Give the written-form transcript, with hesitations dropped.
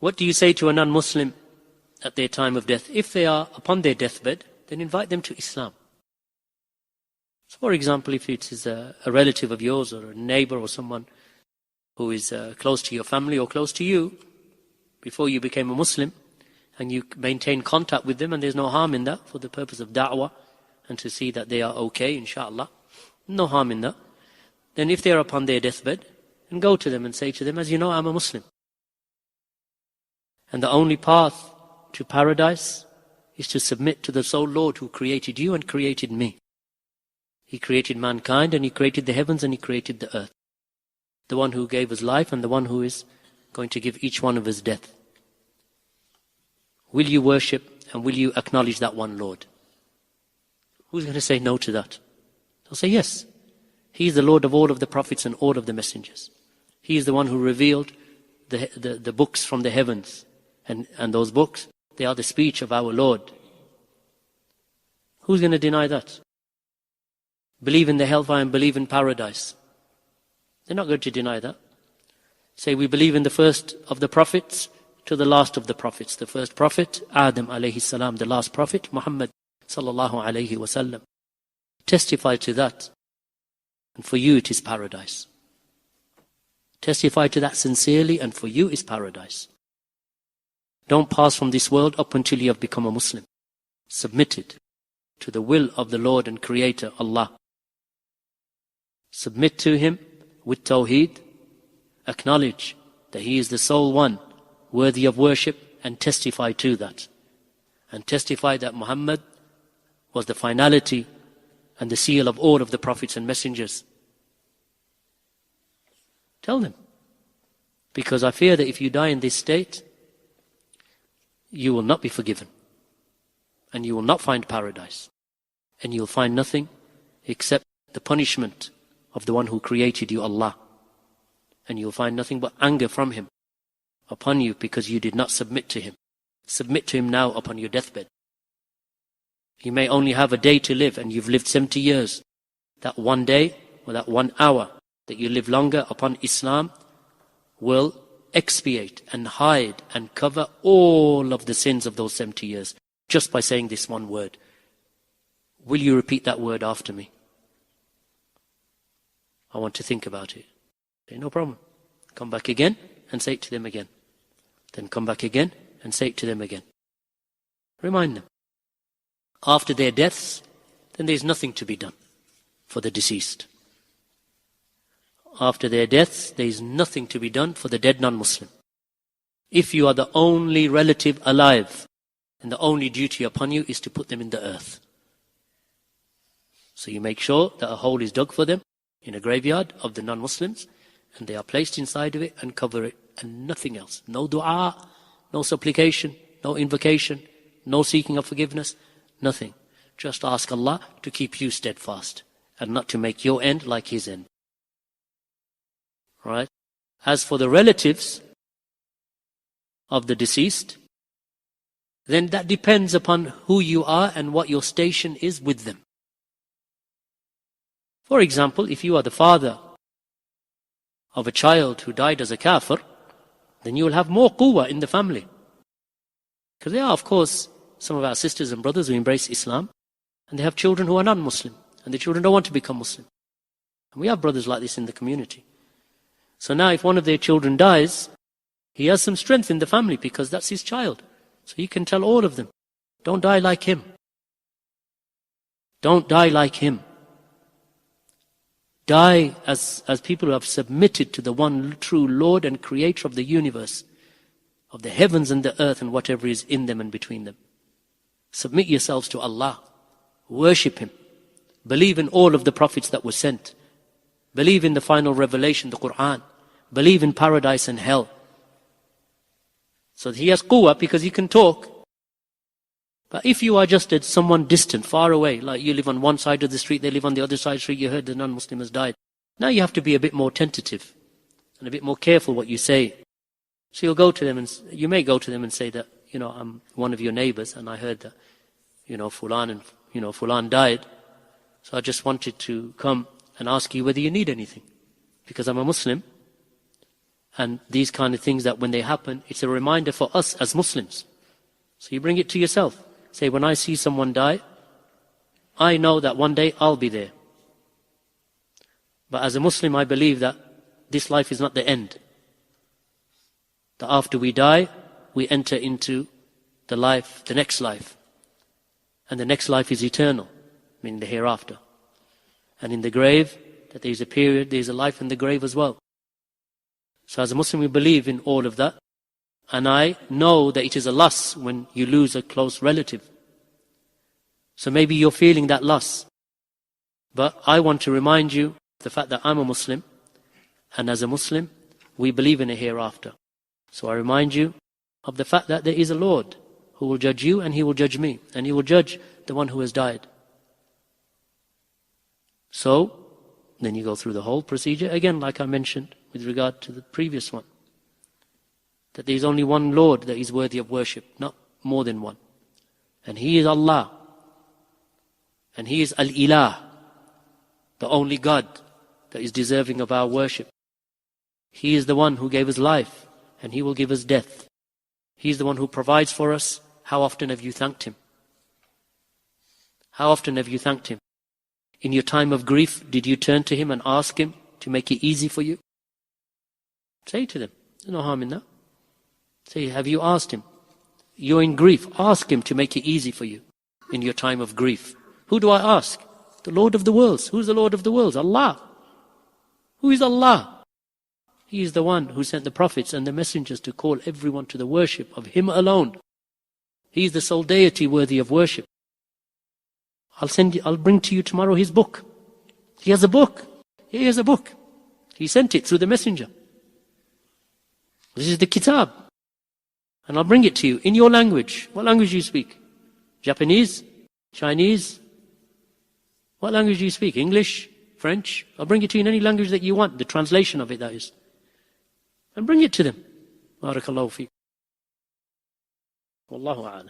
What do you say to a non-Muslim at their time of death? If they are upon their deathbed, then invite them to Islam. So for example, if it is a relative of yours or a neighbor or someone who is close to your family or close to you, before you became a Muslim, and you maintain contact with them, and there's no harm in that for the purpose of da'wah and to see that they are okay, inshallah, no harm in that. Then if they are upon their deathbed, then go to them and say to them, as you know, I'm a Muslim. And the only path to paradise is to submit to the sole Lord who created you and created me. He created mankind, and He created the heavens, and He created the earth. The one who gave us life and the one who is going to give each one of us death. Will you worship and will you acknowledge that one Lord? Who's going to say no to that? They'll say yes. He is the Lord of all of the prophets and all of the messengers. He is the one who revealed the books from the heavens. And those books, they are the speech of our Lord. Who's going to deny that? Believe in the hellfire and believe in paradise. They're not going to deny that. Say we believe in the first of the prophets to the last of the prophets. The first prophet, Adam alayhi salam. The last prophet, Muhammad sallallahu alayhi wasallam. Testify to that. And for you it is paradise. Testify to that sincerely, and for you is paradise. Don't pass from this world up until you have become a Muslim. Submitted to the will of the Lord and Creator, Allah. Submit to Him with Tawheed. Acknowledge that He is the sole one worthy of worship, and testify to that. And testify that Muhammad was the finality and the seal of all of the prophets and messengers. Tell them. Because I fear that if you die in this state, you will not be forgiven. And you will not find paradise. And you will find nothing except the punishment of the one who created you, Allah. And you will find nothing but anger from Him upon you because you did not submit to Him. Submit to Him now upon your deathbed. You may only have a day to live, and you've lived 70 years. That one day or that 1 hour that you live longer upon Islam will expiate and hide and cover all of the sins of those 70 years just by saying this one word. Will you repeat that word after me? I want to think about it. Okay, no problem. Come back again and say it to them again. Then come back again and say it to them again. Remind them. After their deaths, then there's nothing to be done for the deceased. After their deaths, there is nothing to be done for the dead non-Muslim. If you are the only relative alive, then the only duty upon you is to put them in the earth. So you make sure that a hole is dug for them in a graveyard of the non-Muslims, and they are placed inside of it and cover it, and nothing else. No dua, no supplication, no invocation, no seeking of forgiveness, nothing. Just ask Allah to keep you steadfast and not to make your end like His end. Right? As for the relatives of the deceased, then that depends upon who you are and what your station is with them. For example, if you are the father of a child who died as a kafir, then you will have more quwwah in the family. Because there are, of course, some of our sisters and brothers who embrace Islam, and they have children who are non-Muslim, and the children don't want to become Muslim. And we have brothers like this in the community. So now if one of their children dies, he has some strength in the family because that's his child. So he can tell all of them, don't die like him. Don't die like him. Die as people who have submitted to the one true Lord and Creator of the universe, of the heavens and the earth and whatever is in them and between them. Submit yourselves to Allah. Worship Him. Believe in all of the prophets that were sent. Believe in the final revelation, the Quran. Believe in paradise and hell. So he has quwwah because he can talk. But if you are just at someone distant, far away, like you live on one side of the street, they live on the other side of the street, you heard the non-Muslim has died. Now you have to be a bit more tentative and a bit more careful what you say. So you'll go to them and you may go to them and say that, I'm one of your neighbors and I heard that, Fulan and, Fulan died. So I just wanted to come and ask you whether you need anything. Because I'm a Muslim And these kind of things that when they happen, it's a reminder for us as Muslims. So you bring it to yourself. Say, when I see someone die, I know that one day I'll be there. But as a Muslim, I believe that this life is not the end. That after we die, we enter into the life, the next life. And the next life is eternal, meaning the hereafter. And in the grave, that there is a period, there is a life in the grave as well. So as a Muslim, we believe in all of that. And I know that it is a loss when you lose a close relative. So maybe you're feeling that loss. But I want to remind you the fact that I'm a Muslim. And as a Muslim, we believe in a hereafter. So I remind you of the fact that there is a Lord who will judge you and He will judge me. And He will judge the one who has died. So, then you go through the whole procedure, again like I mentioned with regard to the previous one. That there is only one Lord that is worthy of worship, not more than one. And He is Allah. And He is Al-Ilah, the only God that is deserving of our worship. He is the one who gave us life, and He will give us death. He is the one who provides for us. How often have you thanked Him? How often have you thanked Him? In your time of grief, did you turn to Him and ask Him to make it easy for you? Say to them, there's no harm in that. Say, have you asked Him? You're in grief, ask Him to make it easy for you in your time of grief. Who do I ask? The Lord of the worlds. Who's the Lord of the worlds? Allah. Who is Allah? He is the one who sent the prophets and the messengers to call everyone to the worship of Him alone. He is the sole deity worthy of worship. I'll bring to you tomorrow His book. He has a book. He has a book. He sent it through the messenger. This is the kitab. And I'll bring it to you in your language. What language do you speak? Japanese? Chinese? What language do you speak? English? French? I'll bring it to you in any language that you want. The translation of it, that is. And bring it to them. Barakallahu feek. Wallahu a'lam.